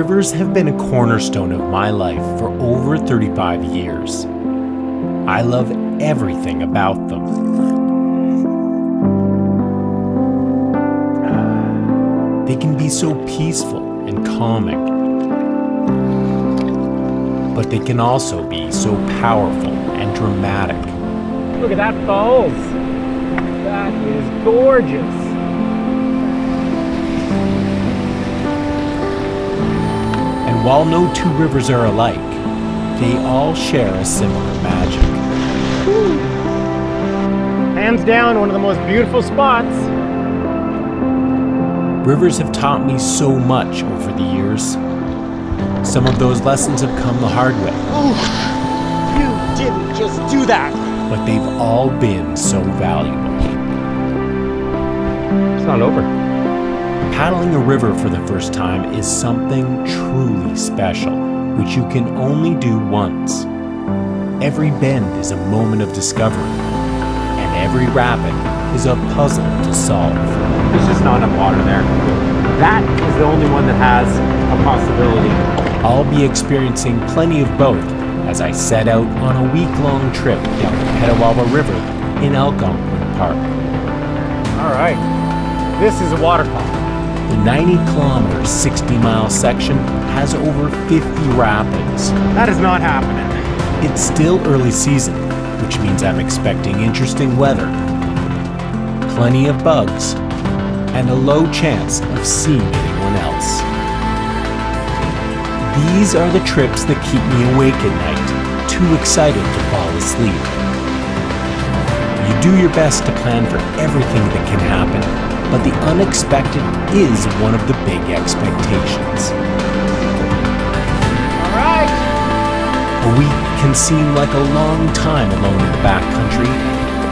Rivers have been a cornerstone of my life for over 35 years. I love everything about them. They can be so peaceful and calming, but they can also be so powerful and dramatic. Look at that falls. That is gorgeous. And while no two rivers are alike, they all share a similar magic. Woo. Hands down, one of the most beautiful spots. Rivers have taught me so much over the years. Some of those lessons have come the hard way. Ooh, you didn't just do that. But they've all been so valuable. It's not over. Paddling a river for the first time is something truly special, which you can only do once. Every bend is a moment of discovery, and every rapid is a puzzle to solve. There's just not enough water there. That is the only one that has a possibility. I'll be experiencing plenty of both as I set out on a week-long trip down the Petawawa River in Algonquin Park. All right, this is a waterfall. The 90-kilometer, 60-mile section has over 50 rapids. That is not happening. It's still early season, which means I'm expecting interesting weather, plenty of bugs, and a low chance of seeing anyone else. These are the trips that keep me awake at night, too excited to fall asleep. You do your best to plan for everything that can happen, but the unexpected is one of the big expectations. All right. A week can seem like a long time alone in the backcountry,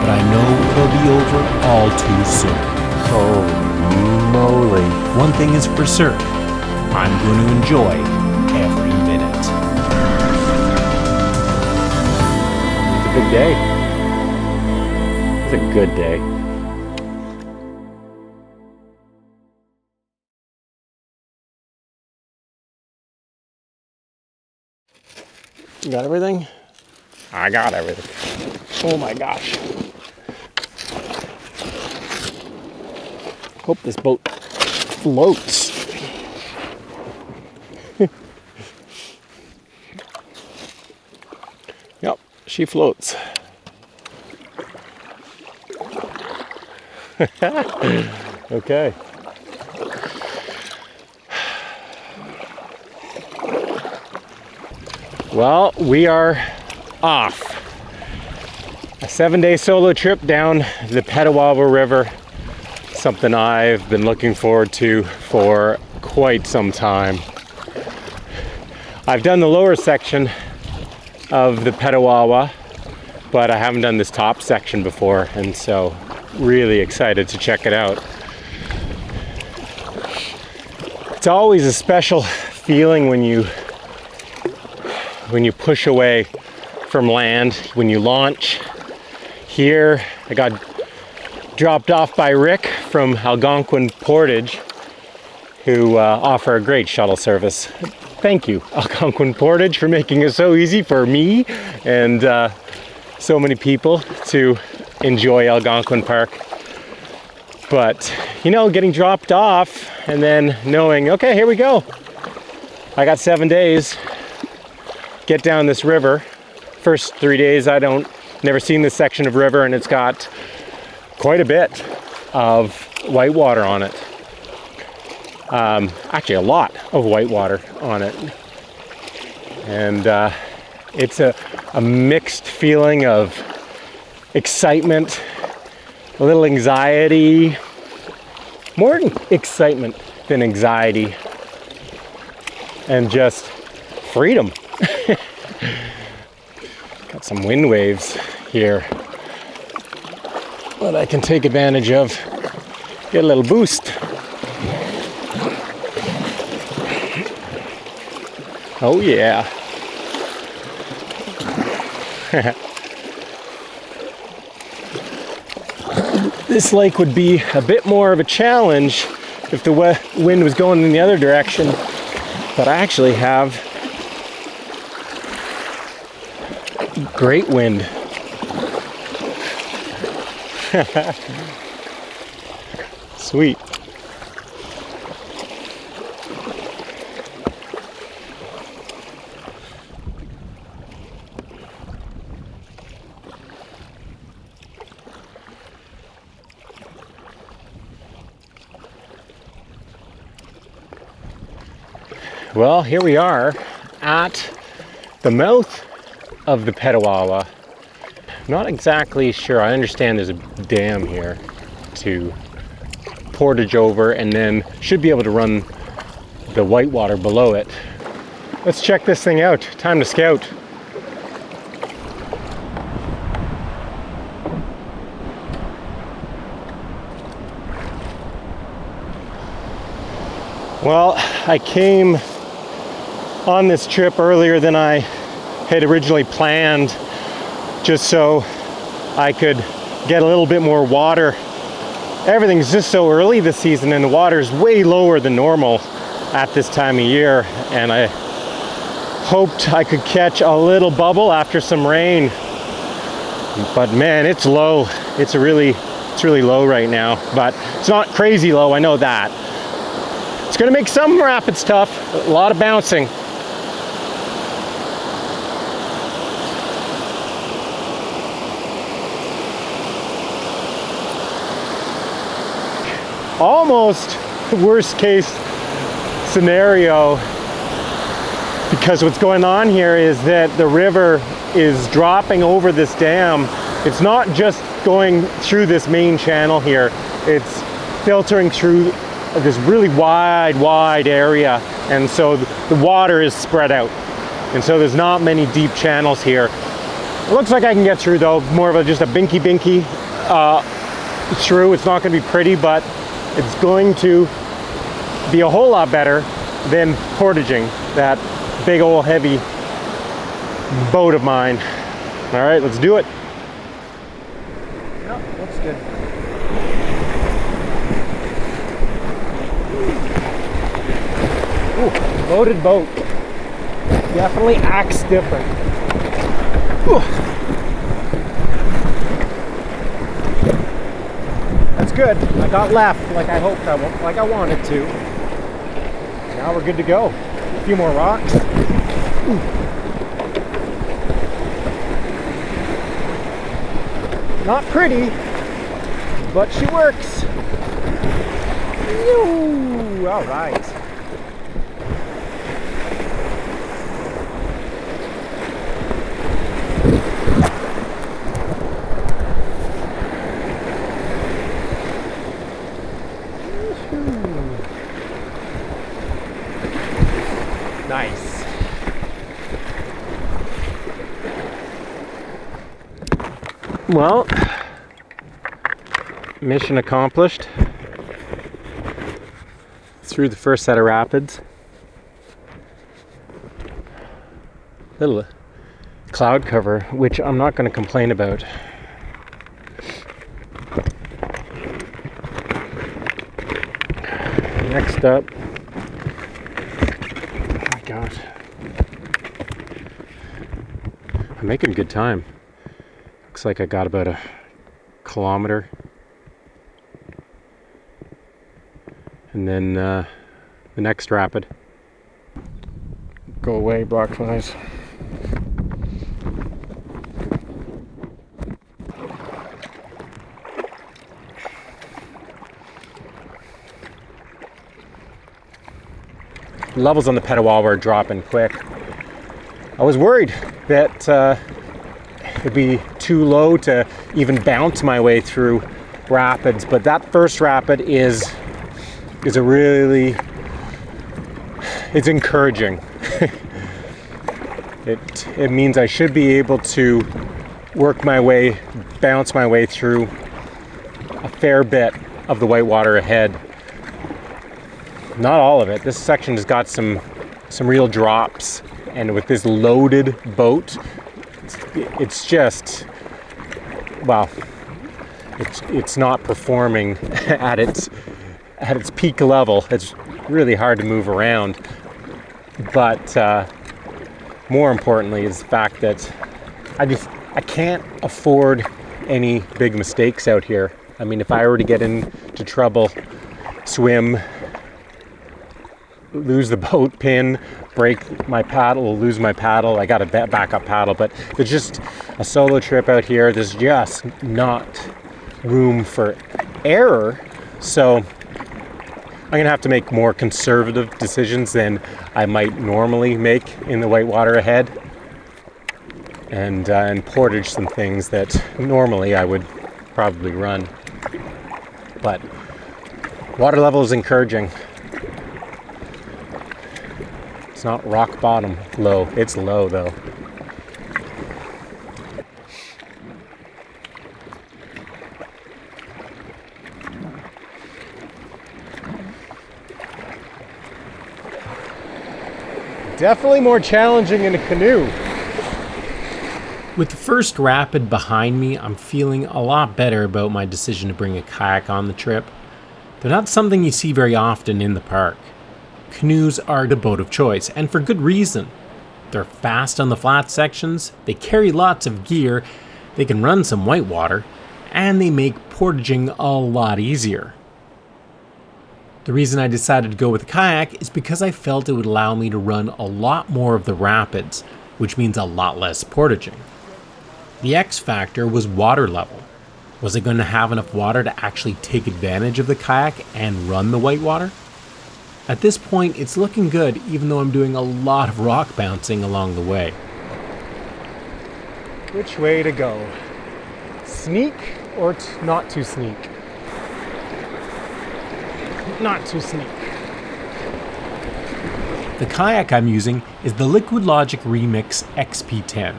but I know it'll be over all too soon. Holy moly. One thing is for certain, I'm going to enjoy every minute. It's a big day. It's a good day. You got everything? I got everything. Oh my gosh. Hope this boat floats. Yep, she floats. Okay. Well, we are off. A 7-day solo trip down the Petawawa River. Something I've been looking forward to for quite some time. I've done the lower section of the Petawawa, but I haven't done this top section before, and so really excited to check it out. It's always a special feeling when you push away from land, when you launch. Here, I got dropped off by Rick from Algonquin Portage, who offer a great shuttle service. Thank you, Algonquin Portage, for making it so easy for me and so many people to enjoy Algonquin Park. But, you know, getting dropped off and then knowing, okay, here we go. I got 7 days. Get down this river. First 3 days never seen this section of river, and it's got quite a bit of whitewater on it. Actually a lot of whitewater on it. And it's a mixed feeling of excitement, a little anxiety, more excitement than anxiety, and just freedom. Got some wind waves here that I can take advantage of, get a little boost. Oh yeah. This lake would be a bit more of a challenge if the wind was going in the other direction. but I actually have great wind. Sweet. Well, here we are at the mouth of the Petawawa. Not exactly sure. I understand there's a dam here to portage over, and then should be able to run the whitewater below it. Let's check this thing out. Time to scout. Well, I came on this trip earlier than I had originally planned, just so I could get a little bit more water. Everything's just so early this season, and the water is way lower than normal at this time of year, and I hoped I could catch a little bubble after some rain, but man, it's low. It's really low right now, but it's not crazy low, I know that. It's gonna make some rapids tough, a lot of bouncing. Almost worst case scenario, because what's going on here is that the river is dropping over this dam. It's not just going through this main channel here, it's filtering through this really wide area, and so the water is spread out, and so there's not many deep channels here. It looks like I can get through though, more of just a binky through. It's not going to be pretty, but it's going to be a whole lot better than portaging that big old heavy boat of mine. All right, let's do it. Yep, looks good. Ooh, loaded boat. Definitely acts different. Ooh. That's good. I got left like I hoped like I wanted to. Now we're good to go. A few more rocks. Ooh. Not pretty, but she works. Yoo! All right. Nice. Well, mission accomplished. Through the first set of rapids. Little cloud cover, which I'm not going to complain about. Next up, oh my God, I'm making good time. Looks like I got about a kilometer. And then the next rapid. Go away, block flies. Levels on the Petawawa are dropping quick. I was worried that it'd be too low to even bounce my way through rapids, but that first rapid is a really, it's encouraging. It means I should be able to work my way, bounce my way through a fair bit of the whitewater ahead. Not all of it. This section has got some real drops, and with this loaded boat, it's just, well, it's not performing at its peak level. It's really hard to move around. But more importantly is the fact that I can't afford any big mistakes out here. I mean, if I were to get into trouble, swim, lose the boat pin, break my paddle, lose my paddle, I got a backup paddle, but it's just a solo trip out here. There's just not room for error. So I'm gonna have to make more conservative decisions than I might normally make in the whitewater ahead, and portage some things that normally I would probably run. But water level is encouraging. It's not rock bottom low, it's low though. Definitely more challenging in a canoe. With the first rapid behind me, I'm feeling a lot better about my decision to bring a kayak on the trip. They're not something you see very often in the park. Canoes are the boat of choice, and for good reason. They're fast on the flat sections, they carry lots of gear, they can run some whitewater, and they make portaging a lot easier. The reason I decided to go with a kayak is because I felt it would allow me to run a lot more of the rapids, which means a lot less portaging. The X factor was water level. Was I going to have enough water to actually take advantage of the kayak and run the whitewater? At this point, it's looking good, even though I'm doing a lot of rock bouncing along the way. Which way to go? Sneak or not to sneak? Not to sneak. The kayak I'm using is the Liquid Logic Remix XP10.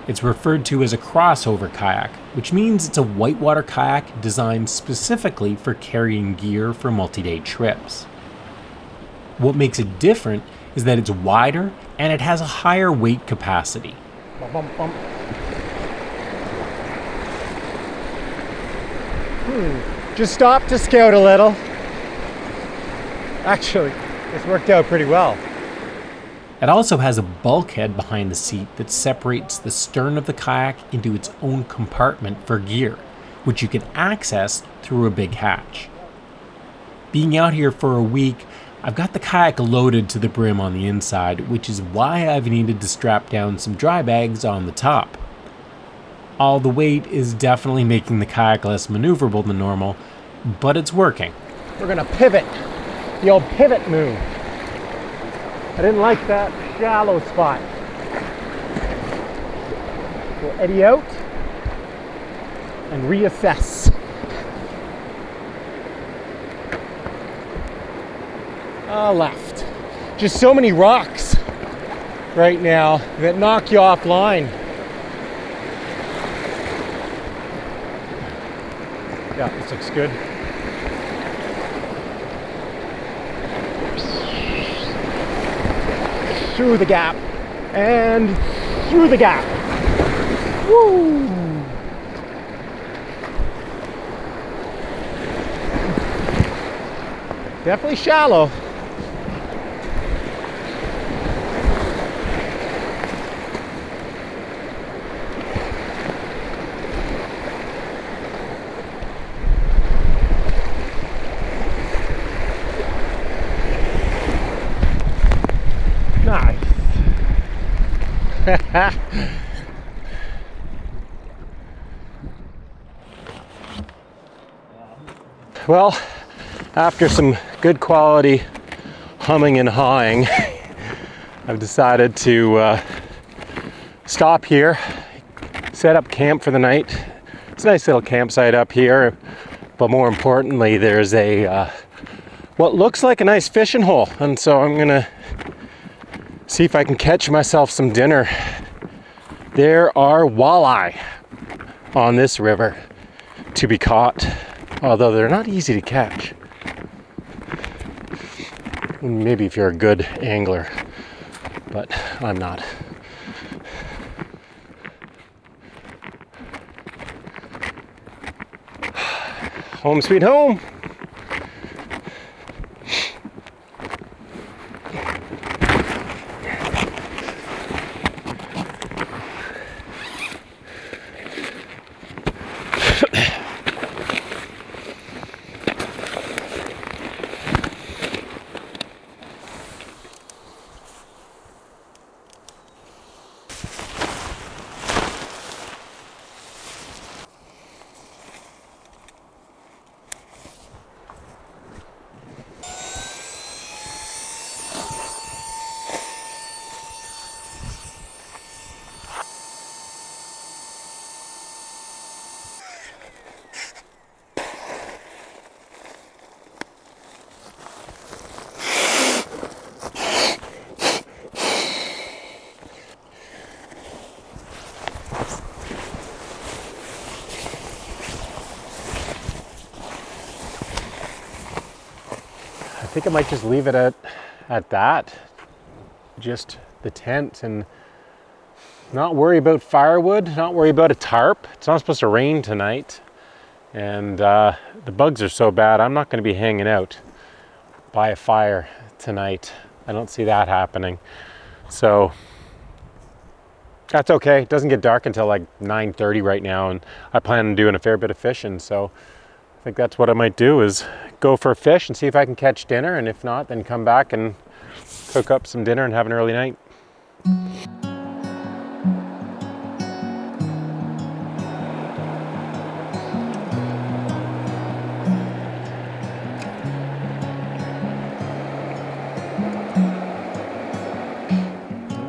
It's referred to as a crossover kayak, which means it's a whitewater kayak designed specifically for carrying gear for multi-day trips. What makes it different is that it's wider and it has a higher weight capacity. Bum, bum, bum. Just stopped to scout a little. Actually, this worked out pretty well. It also has a bulkhead behind the seat that separates the stern of the kayak into its own compartment for gear, which you can access through a big hatch. Being out here for a week, I've got the kayak loaded to the brim on the inside, which is why I've needed to strap down some dry bags on the top. All the weight is definitely making the kayak less maneuverable than normal, but it's working. We're gonna pivot. The old pivot move. I didn't like that shallow spot. We'll eddy out and reassess. Left. Just so many rocks right now that knock you offline. Yeah, this looks good. Through the gap and through the gap. Woo! Definitely shallow. Nice. Well, after some good quality humming and hawing, I've decided to stop here, set up camp for the night. It's a nice little campsite up here, but more importantly, there's a what looks like a nice fishing hole, and so I'm gonna see if I can catch myself some dinner. There are walleye on this river to be caught, although they're not easy to catch. Maybe if you're a good angler, but I'm not. Home sweet home. think I might just leave it at that. Just the tent, and not worry about firewood, not worry about a tarp. It's not supposed to rain tonight. And the bugs are so bad, I'm not going to be hanging out by a fire tonight. I don't see that happening. So that's okay. It doesn't get dark until like 9:30 right now, and I plan on doing a fair bit of fishing. So I think that's what I might do, is go for a fish and see if I can catch dinner, and if not, then come back and cook up some dinner and have an early night.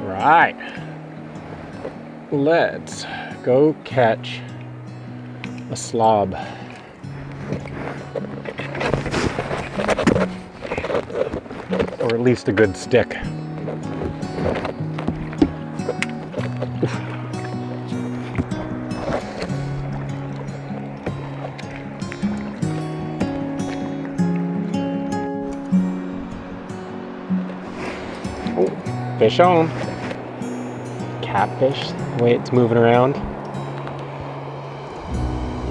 Right, let's go catch a slob. Or at least a good stick. Oh, fish on. Catfish, the way it's moving around.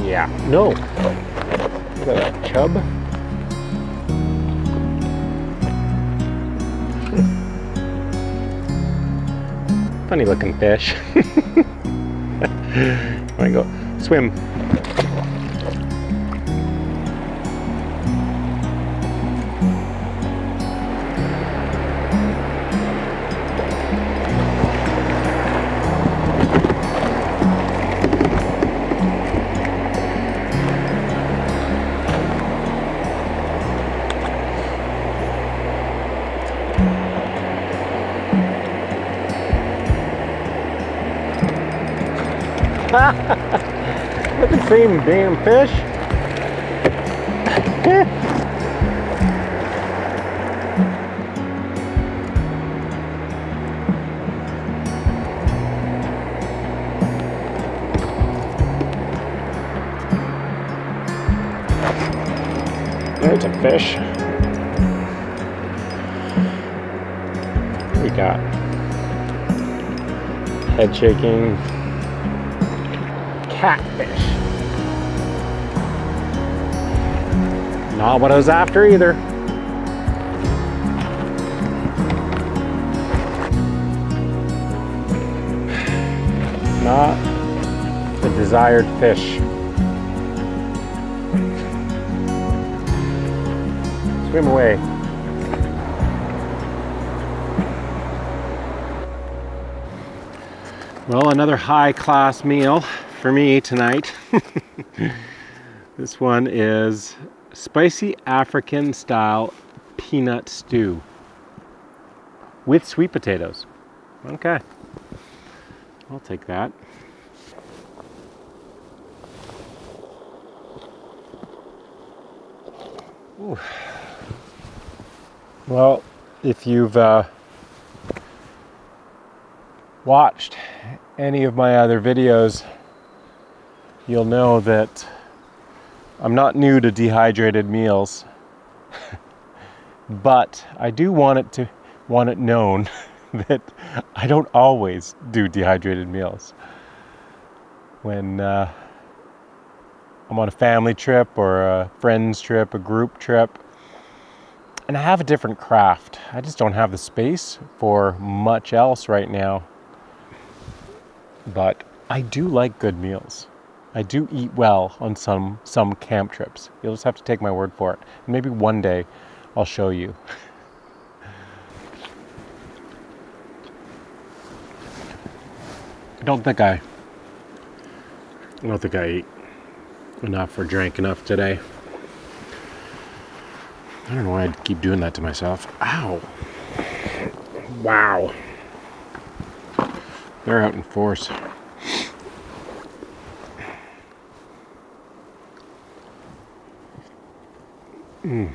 Yeah, no. Look at that chub. Funny looking fish. Wanna go swim. Look at the same damn fish. There's a fish. What we got? Head shaking. Catfish. Not what I was after either. Not the desired fish. Swim away. Well, another high-class meal for me tonight. This one is spicy African style peanut stew with sweet potatoes. Okay, I'll take that. Ooh. Well, if you've watched any of my other videos, you'll know that I'm not new to dehydrated meals, but I do want it known that I don't always do dehydrated meals. When I'm on a family trip or a friend's trip, a group trip, and I have a different craft. I just don't have the space for much else right now. But I do like good meals. I do eat well on some camp trips. You'll just have to take my word for it. Maybe one day I'll show you. I don't think I ate enough or drank enough today. I don't know why I keep doing that to myself. Ow. Wow. They're out in force. I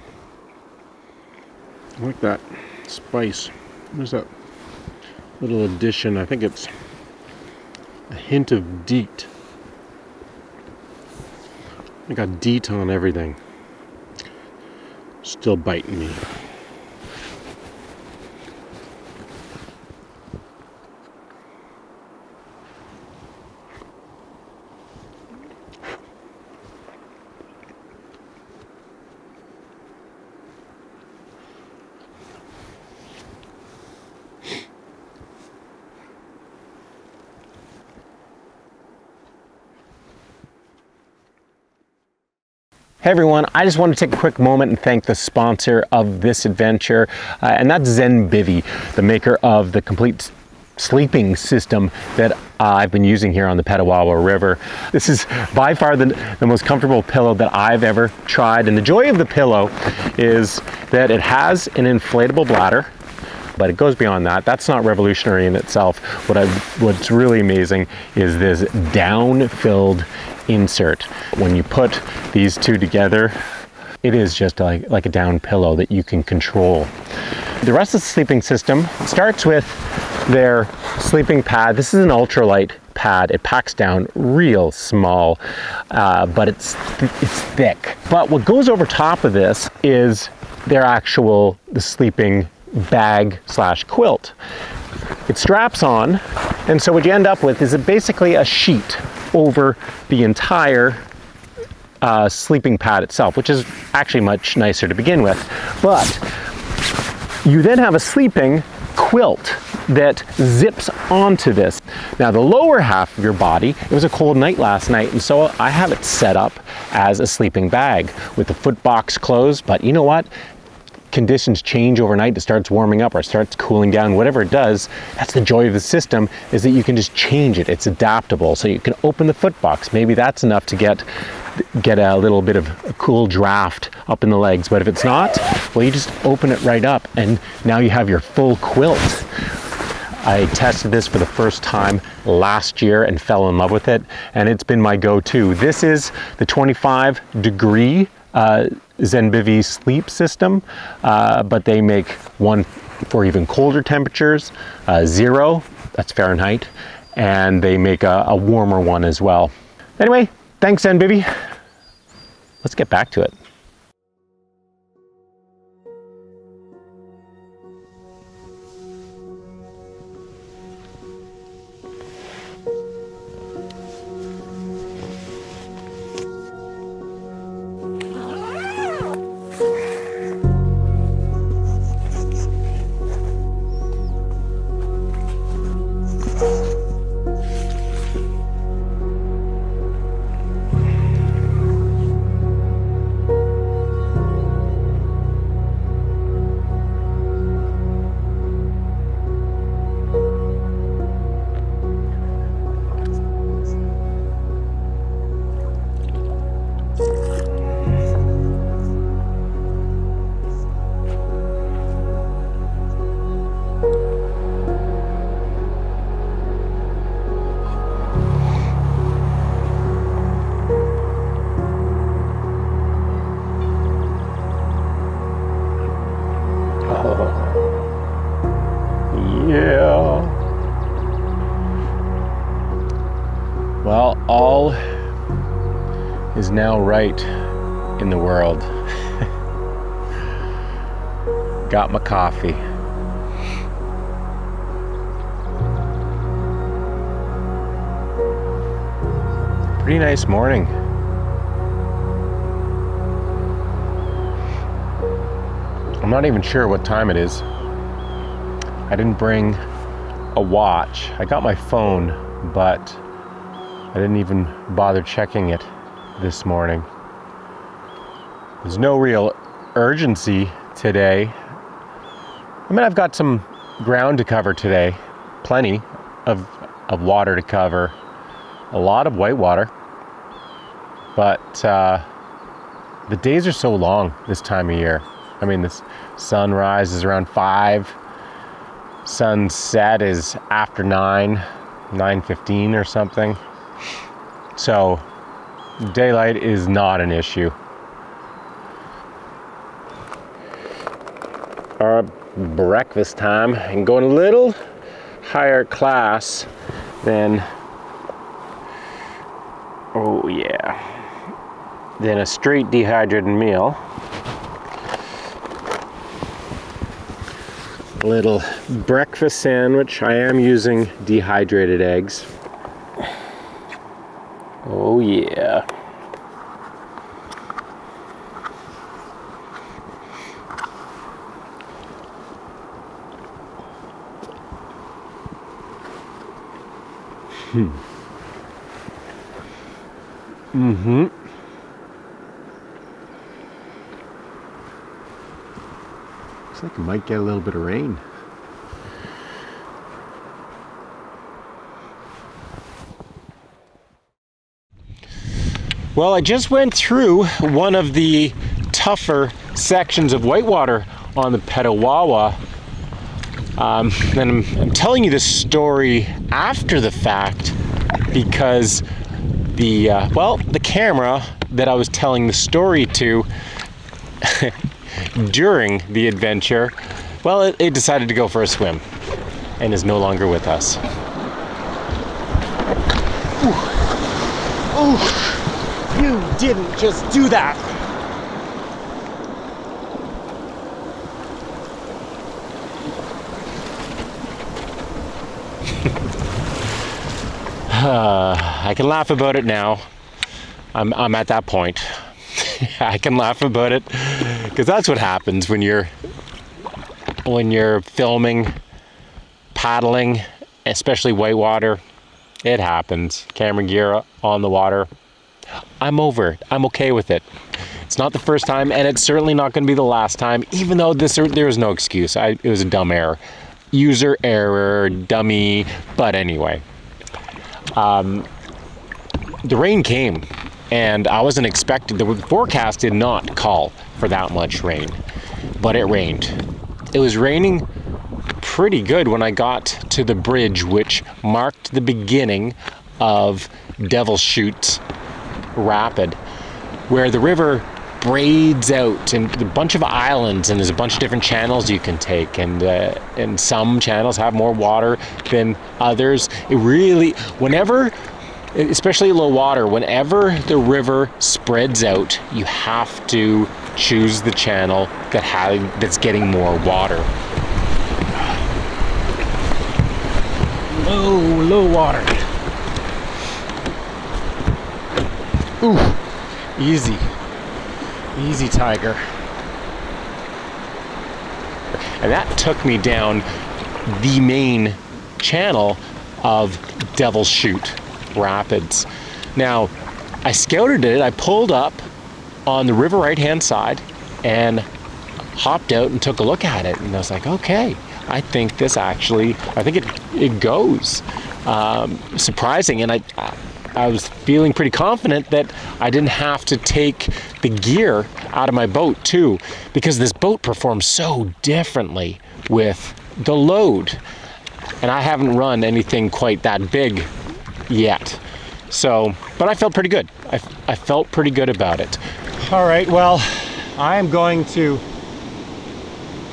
like that spice. There's that little addition. I think it's a hint of DEET. I got DEET on everything. Still biting me. Hey everyone, I just want to take a quick moment and thank the sponsor of this adventure, and that's Zenbivvy, the maker of the complete sleeping system that I've been using here on the Petawawa River. This is by far the most comfortable pillow that I've ever tried, and the joy of the pillow is that it has an inflatable bladder, but it goes beyond that. That's not revolutionary in itself. What's really amazing is this down-filled insert. When you put these two together, it is just like a down pillow that you can control. The rest of the sleeping system starts with their sleeping pad. This is an ultralight pad. It packs down real small, but it's thick. But what goes over top of this is the sleeping bag / quilt. It straps on, and so what you end up with is basically a sheet over the entire sleeping pad itself, which is actually much nicer to begin with. But you then have a sleeping quilt that zips onto this. Now the lower half of your body, it was a cold night last night, and so I have it set up as a sleeping bag with the foot box closed, but you know what? Conditions change overnight, it starts warming up or it starts cooling down, whatever it does. That's the joy of the system, is that you can just change it. It's adaptable, so you can open the foot box. Maybe that's enough to get a little bit of a cool draft up in the legs, but if it's not, well, you just open it right up and now you have your full quilt. I tested this for the first time last year and fell in love with it, and it's been my go-to. This is the 25-degree Zenbivvy sleep system, but they make one for even colder temperatures, 0, that's Fahrenheit, and they make a warmer one as well. Anyway, thanks Zenbivvy. Let's get back to it. Yeah. Well, all is now right in the world. Got my coffee. Pretty nice morning. I'm not even sure what time it is. I didn't bring a watch. I got my phone, but I didn't even bother checking it this morning. There's no real urgency today. I mean, I've got some ground to cover today. Plenty of water to cover. A lot of whitewater. But the days are so long this time of year. I mean, the sunrise is around 5. Sunset is after 9:15 or something. So daylight is not an issue. Our breakfast time, and going a little higher class than, oh yeah, than a straight dehydrated meal. Little breakfast sandwich. I am using dehydrated eggs. Oh yeah. Looks like we might get a little bit of rain. Well, I just went through one of the tougher sections of whitewater on the Petawawa. And I'm telling you this story after the fact because the camera that I was telling the story to during the adventure, well, it decided to go for a swim and is no longer with us. Ooh. You didn't just do that! I can laugh about it now. I'm at that point. I can laugh about it because that's what happens when you're filming, paddling, especially whitewater. It happens. Camera gear on the water. I'm over it. I'm okay with it. It's not the first time, and it's certainly not going to be the last time, even though there is no excuse. It was a dumb error. User error, dummy, but anyway. The rain came, and I wasn't expecting, the forecast did not call for that much rain, but it rained. It was raining pretty good when I got to the bridge, which marked the beginning of Devil's Chute Rapid, where the river braids out and a bunch of islands, and there's a bunch of different channels you can take, and some channels have more water than others. It really, whenever, especially low water, whenever the river spreads out, you have to choose the channel that's getting more water. Low water. Ooh, easy. Easy, tiger. And that took me down the main channel of Devil's Chute Rapids. Now, I scouted it. I pulled up on the river right-hand side and hopped out and took a look at it. And I was like, okay, I think it goes. Surprising. And I was feeling pretty confident that I didn't have to take the gear out of my boat too, because this boat performs so differently with the load. And I haven't run anything quite that big yet. So, but I felt pretty good. I felt pretty good about it. All right, well, I am going to,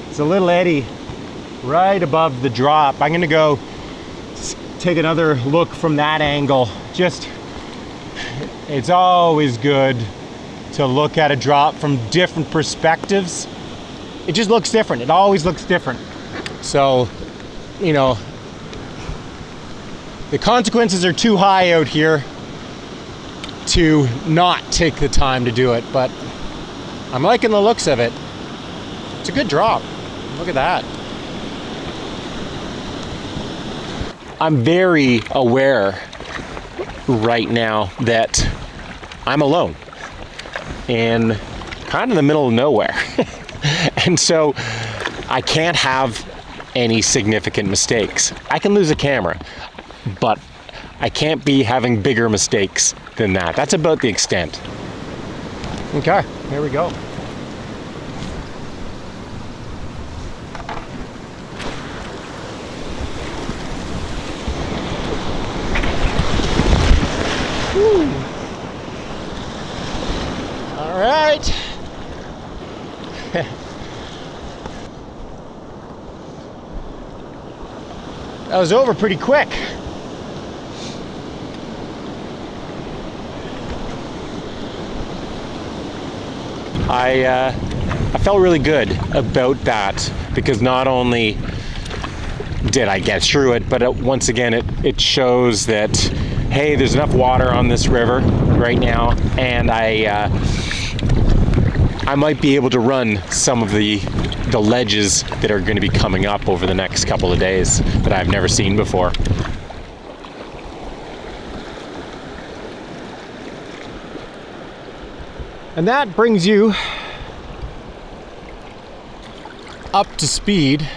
it's a little eddy right above the drop. I'm gonna go take another look from that angle. It's always good to look at a drop from different perspectives. It just looks different. It always looks different. So, you know, the consequences are too high out here to not take the time to do it, but I'm liking the looks of it. It's a good drop. Look at that. I'm very aware right now that I'm alone in kind of the middle of nowhere. And so I can't have any significant mistakes. I can lose a camera, but I can't be having bigger mistakes than that. That's about the extent. Okay, here we go. Woo. All right. That was over pretty quick. I felt really good about that, because not only did I get through it, but once again it shows that, hey, there's enough water on this river right now, and I might be able to run some of the ledges that are going to be coming up over the next couple of days that I've never seen before. And that brings you up to speed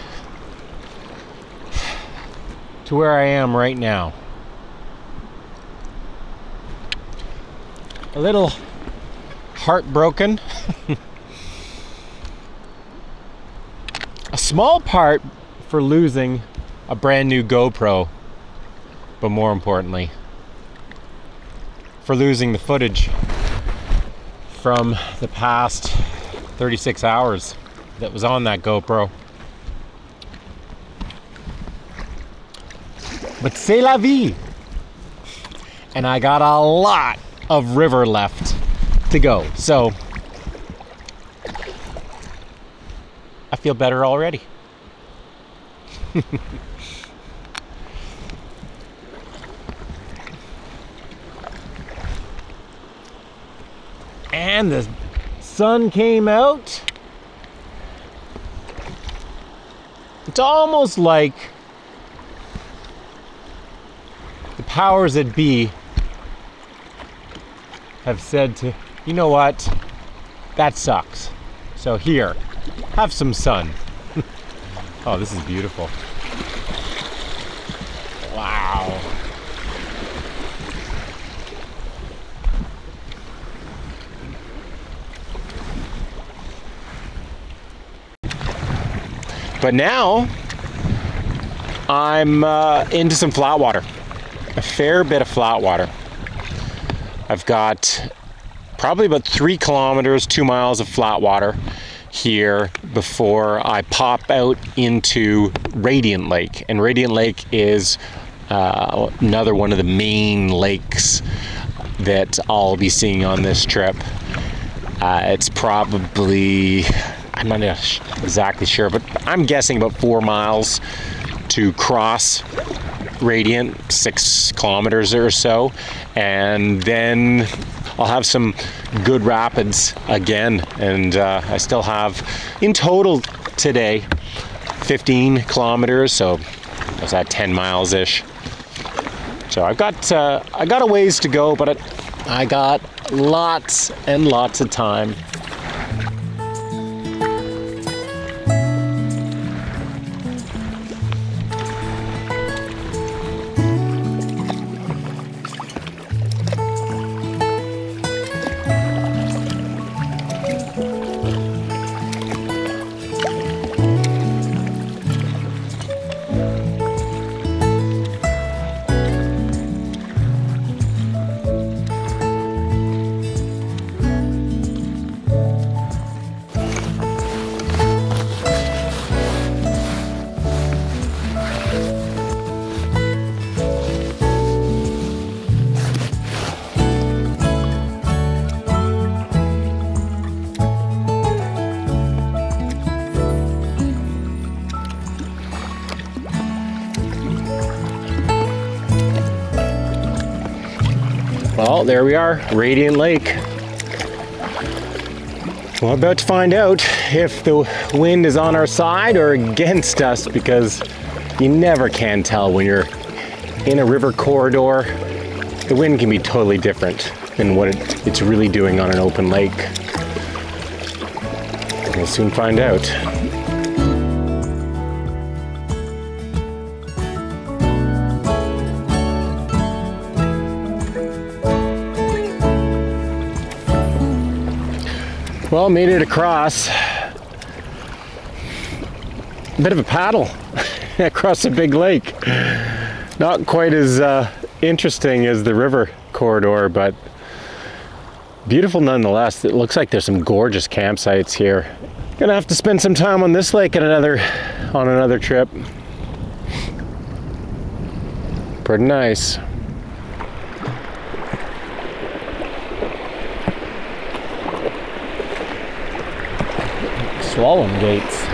to where I am right now. A little heartbroken. A small part for losing a brand new GoPro, but more importantly, for losing the footage from the past 36 hours that was on that GoPro. But c'est la vie. And I got a lot of river left to go. So I feel better already. And the sun came out. It's almost like the powers that be have said to, you know what, that sucks. So here, have some sun. Oh, this is beautiful. Wow. But now I'm into some flat water, a fair bit of flat water. I've got probably about 3 kilometers, 2 miles of flat water here before I pop out into Radiant Lake. And Radiant Lake is another one of the main lakes that I'll be seeing on this trip. It's probably, I'm not exactly sure, but I'm guessing about 4 miles to cross Radiant, 6 kilometers or so, and then I'll have some good rapids again. And I still have in total today 15 kilometers, so what's that, 10 miles ish. So I got a ways to go, but I got lots and lots of time. Well, there we are, Radiant Lake. Well, I'm about to find out if the wind is on our side or against us, because you never can tell when you're in a river corridor. The wind can be totally different than what it's really doing on an open lake. We'll soon find out. Well, made it across. A bit of a paddle across a big lake. Not quite as interesting as the river corridor, but beautiful nonetheless. It looks like there's some gorgeous campsites here. Gonna have to spend some time on this lake on another trip. Pretty nice. Slalom gates.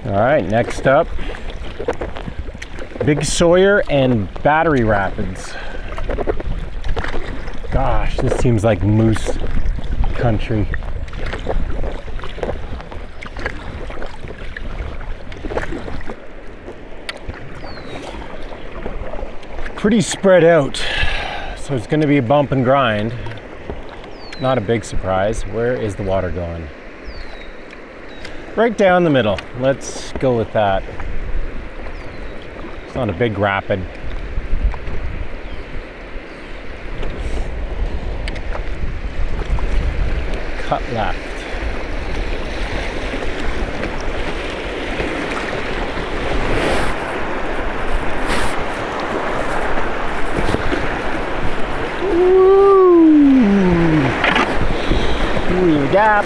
All right, next up, Big Sawyer and Battery Rapids. Gosh, this seems like moose country. Pretty spread out, so it's going to be a bump and grind. Not a big surprise. Where is the water going? Right down the middle. Let's go with that. It's not a big rapid. Cut left. Ooh, gap.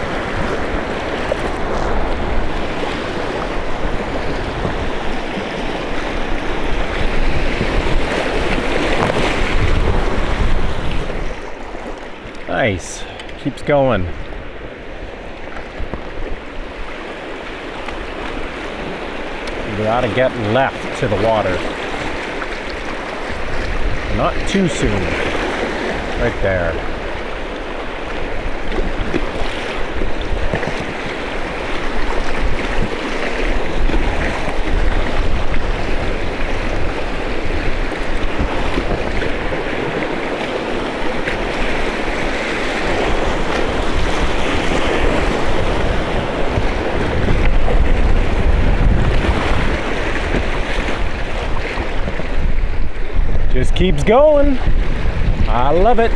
Nice. Keeps going. We gotta get left to the water. Not too soon. Right there. Just keeps going. I love it.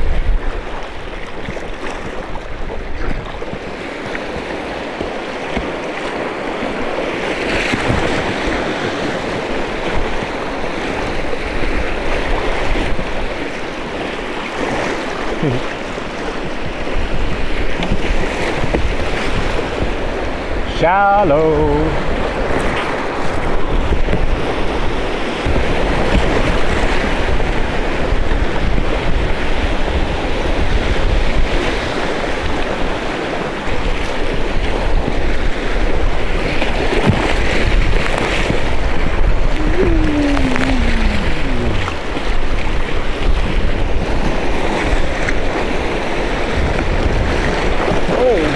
Shallow.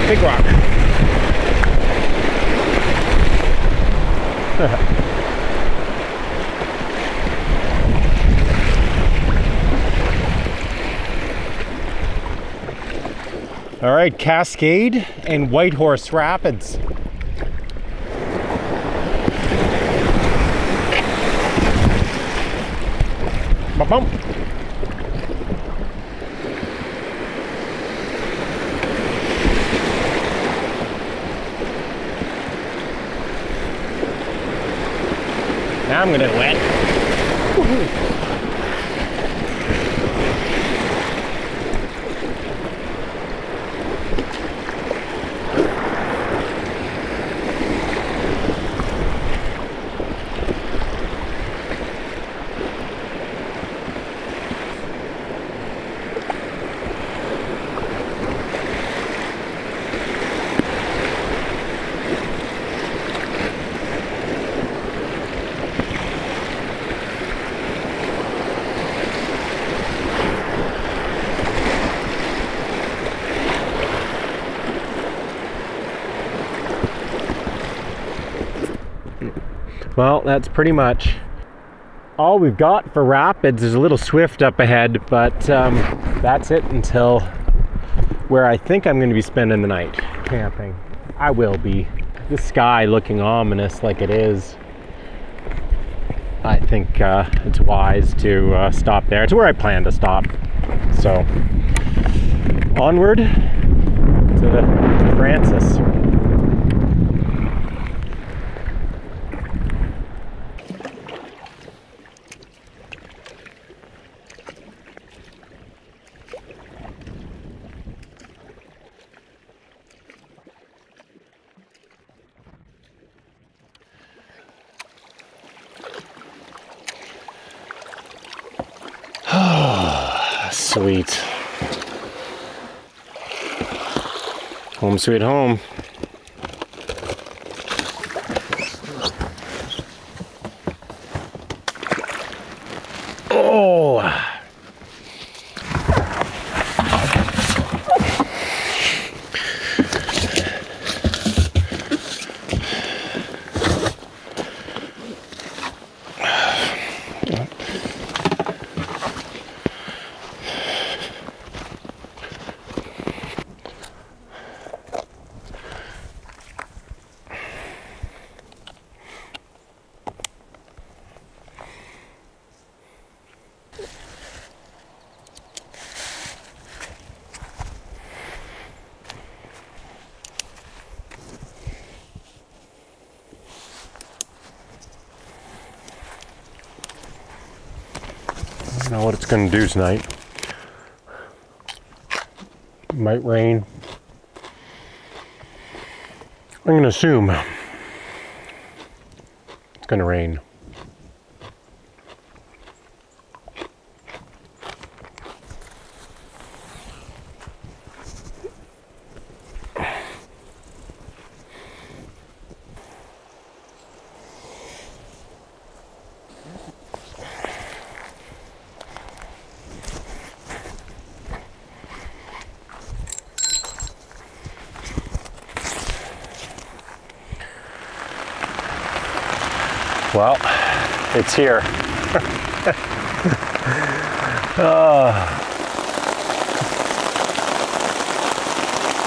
Big rock. All right, Cascade and Whitehorse Rapids. Bump. Now I'm gonna get wet. Well, that's pretty much all we've got for rapids. There's a little swift up ahead, but that's it until where I think I'm going to be spending the night, camping. I will be. The sky looking ominous like it is. I think it's wise to stop there. It's where I plan to stop. So, onward to the Francis. Sweet. Home sweet home. Oh! don't know what it's going to do tonight. It might rain. I'm going to assume it's going to rain. Well, it's here.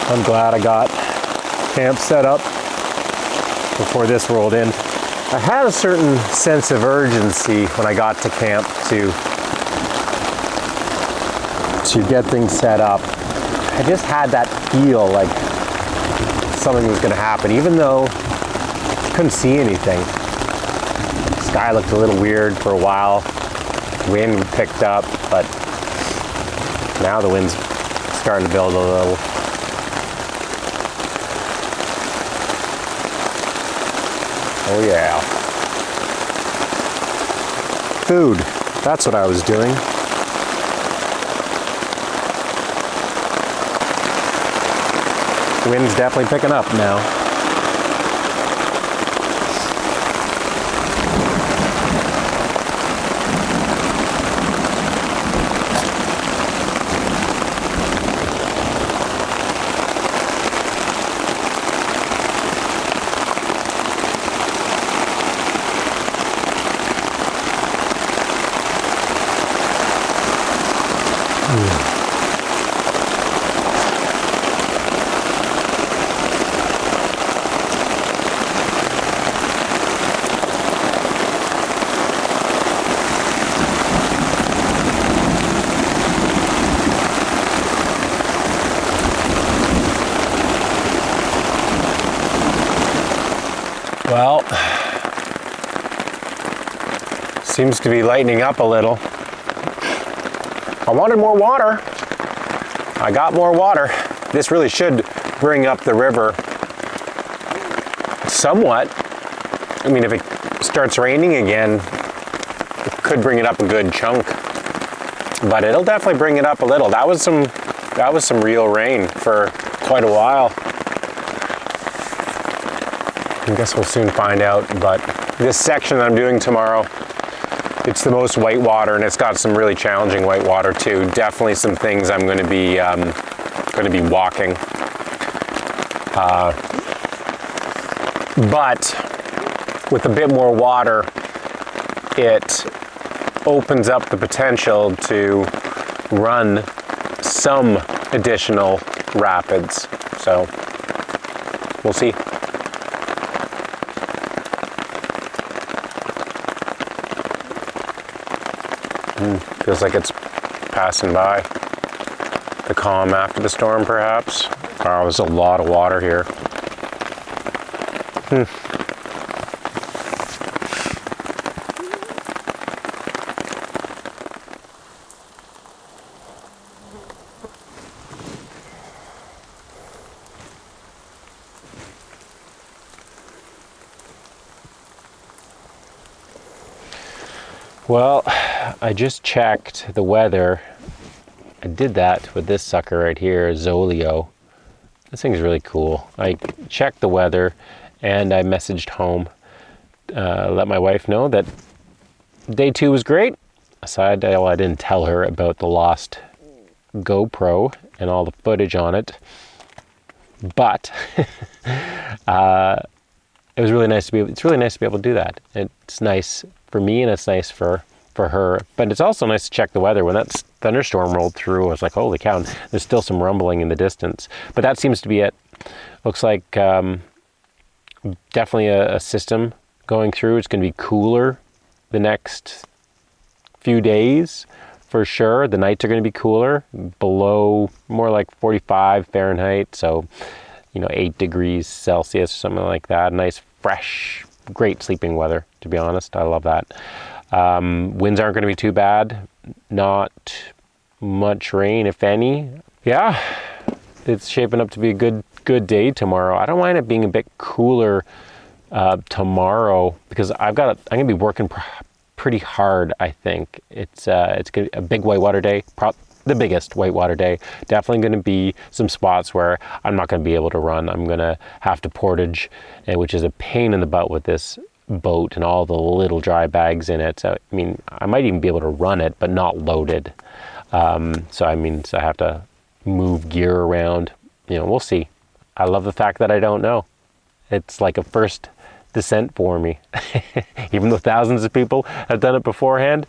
I'm glad I got camp set up before this rolled in. I had a certain sense of urgency when I got to camp to get things set up. I just had that feel like something was going to happen, even though I couldn't see anything. Sky looked a little weird for a while. Wind picked up, but now the wind's starting to build a little. Oh yeah. Food. That's what I was doing. Wind's definitely picking up now. Well, seems to be lightening up a little. I wanted more water. I got more water. This really should bring up the river somewhat. I mean, if it starts raining again, it could bring it up a good chunk. But it'll definitely bring it up a little. That was some real rain for quite a while. I guess we'll soon find out, but this section that I'm doing tomorrow, it's the most whitewater, and it's got some really challenging whitewater too. Definitely some things I'm going to be walking. But with a bit more water, it opens up the potential to run some additional rapids. So we'll see. Feels like it's passing by. The calm after the storm, perhaps. Oh, there's a lot of water here. Well, I just checked the weather. I did that with this sucker right here, Zolio. This thing's really cool. I checked the weather and I messaged home, let my wife know that day 2 was great. Aside, well, I didn't tell her about the lost GoPro and all the footage on it, but it was really nice to be. It's really nice to be able to do that. It's nice for me and it's nice for her. But it's also nice to check the weather. When that thunderstorm rolled through, I was like, holy cow! There's still some rumbling in the distance, but that seems to be it. Looks like definitely a system going through. It's going to be cooler the next few days for sure. The nights are going to be cooler, below more like 45 Fahrenheit. So, 8 degrees Celsius or something like that. Nice, fresh, great sleeping weather, to be honest. I love that. Winds aren't going to be too bad. Not much rain, if any. Yeah, it's shaping up to be a good day tomorrow. I don't mind it being a bit cooler tomorrow, because I'm going to be working pretty hard. I think it's going to be a big whitewater day, the biggest whitewater day. Definitely going to be some spots where I'm not going to be able to run. I'm going to have to portage, which is a pain in the butt with this boat and all the little dry bags in it. So, I mean, I might even be able to run it, but not loaded. So I have to move gear around. You know, we'll see. I love the fact that I don't know. It's like a first descent for me. Even though thousands of people have done it beforehand,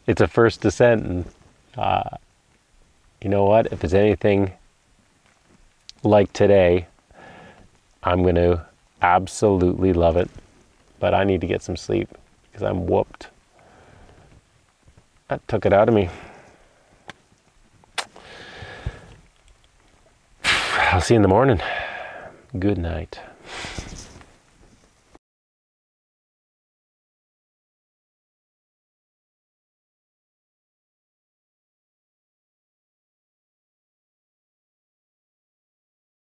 it's a first descent. And you know what? If it's anything like today, I'm going to absolutely love it. But I need to get some sleep because I'm whooped. That took it out of me. I'll see you in the morning. Good night.